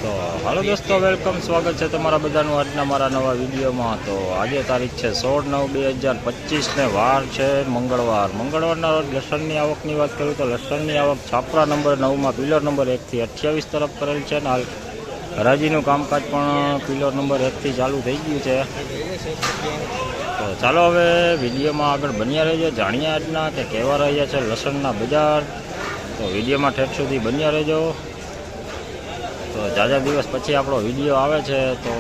તો હાલો દોસ્તો, વેલકમ, સ્વાગત છે તમારા બધાનું આજના મારા નવા વિડીયોમાં। તો આજે તારીખ છે 16/9/2025 ને વાર છે મંગળવારના રોજ લસણની આવકની વાત કરું તો લસણની આવક છાપરા નંબર 9માં પિલર નંબર 1 થી 28 તરફ કરેલ છે ને હાલ હરાજીનું કામકાજ પણ પિલર નંબર 1 થી ચાલુ થઈ ગયું છે। તો ચાલો હવે વિડીયોમાં આગળ બન્યા રહેજો, જાણીએ આજના કે કેવા રહ્યા છે લસણના બજાર। તો વિડીયોમાં ઠેઠ સુધી બન્યા રહેજો। તો જાજા દિવસ પછી આપણો વિડીયો આવે છે, તો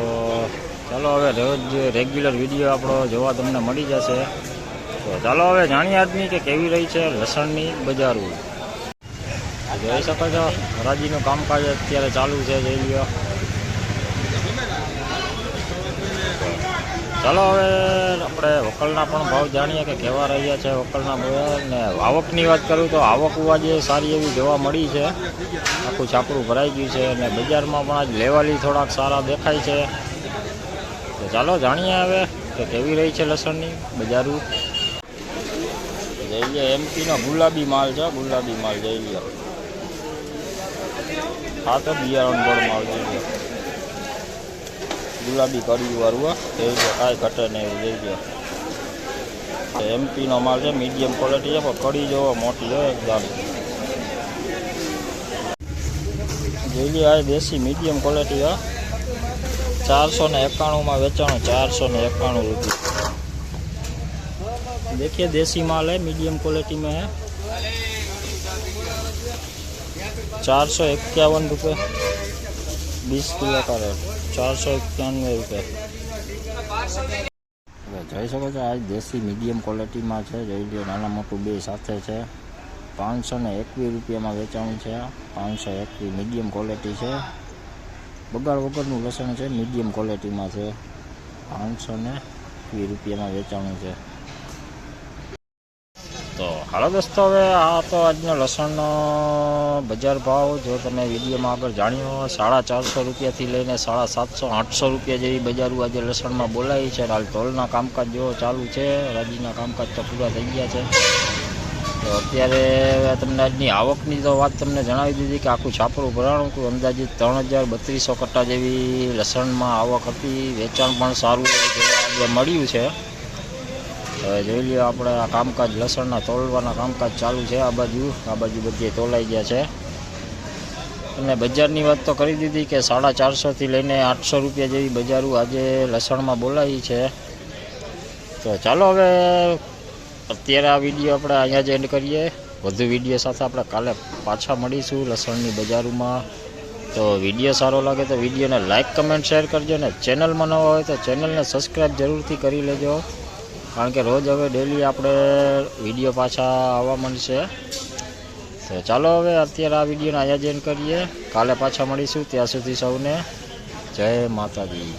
ચાલો હવે રોજ રેગ્યુલર વિડીયો આપણો જોવા તમને મળી જશે। તો ચાલો હવે જાણીએ આજની કે કેવી રહી છે લસણની બજારો। જોઈ શકો છો હરાજીનું કામકાજ અત્યારે ચાલુ છે, જોઈ લો। ચાલો હવે આપણે વકલના પણ ભાવ જાણીએ કે કેવા રહ્યા છે વકલના બજાર। ને આવકની વાત કરું તો આવક આજે સારી એવી જોવા મળી છે, આખું છાપરું ભરાઈ ગયું છે અને બજારમાં પણ આજ લેવાલી થોડાક સારા દેખાય છે। તો ચાલો જાણીએ હવે કે કેવી રહી છે લસણની બજારો। જોઈ લો એમપીનો ગુલાબી માલ છે, ગુલાબી માલ જોઈ લો। હા તો બિયારણ ગોળ માલ જોઈ લો, ગુલાબી કડી વાળું જોઈ લો, કાંઈ ઘટે નહીં એવું જોઈ લો। એમપીનો માલ છે, મીડિયમ ક્વોલિટી છે પણ કડી જોવો મોટી હોય એકદમ। જોઈ લો આ દેશી મીડિયમ क्वालिटी है, 491 में वेचाणो, 491 रुपये। देखिए देसी माल है, मीडियम क्वालिटी में है, 451 रुपये 20 किलो का रेट, 491 रुपये। જોઈ શકો છો આજ દેશી મીડિયમ ક્વોલિટીમાં છે, જોઈ લો નાના મોટું બે સાથે છે। 521 રૂપિયામાં વેચાણું છે, 521 મીડિયમ ક્વોલિટી છે, બગાડ વગરનું લસણ છે, મીડિયમ ક્વોલિટીમાં છે, 520 રૂપિયામાં વેચાણું છે। તો હાલો દોસ્તો, હવે આ તો આજનો લસણનો બજાર ભાવ જો તમે વિડીયોમાં આગળ જાણ્યો, 450 રૂપિયાથી લઈને 750-800 રૂપિયા જેવી બજારો આજે લસણમાં બોલાવી છે। હાલ તોલના કામકાજ જો ચાલુ છે, હરાજીના કામકાજ તો પૂરા થઈ ગયા છે। તો અત્યારે તમને આજની આવકની તો વાત તમને જણાવી દીધી કે આખું છાપરું ભરાણું હતું, અંદાજિત 3200 કટ્ટા જેવી લસણમાં આવક હતી, વેચાણ પણ સારું આજે મળ્યું છે। હવે જોઈ લો આપણે આ કામકાજ લસણના તોલવાના કામકાજ ચાલુ છે, આ બાજુ બધી તોલાઈ ગયા છે। અને બજારની વાત તો કરી દીધી કે 450થી લઈને 800 રૂપિયા જેવી બજારો આજે લસણમાં બોલાવી છે। તો ચાલો હવે અત્યારે આ વિડીયો આપણે અહીંયા જ એન્ડ કરીએ, વધુ વિડીયો સાથે આપણે કાલે પાછા મળીશું લસણની બજારોમાં। તો વિડીયો સારો લાગે તો વિડીયોને લાઇક, કમેન્ટ, શેર કરજો ને ચેનલમાં નવા હોય તો ચેનલને સબસ્ક્રાઈબ જરૂરથી કરી લેજો, કારણ કે રોજ હવે ડેલી આપણે વિડીયો પાછા આવવા મળશે। તો ચાલો હવે અત્યારે આ વિડીયોને અહીંયા જ એન્ડ કરીએ, કાલે પાછા મળીશું, ત્યાં સુધી સૌને જય માતાજી।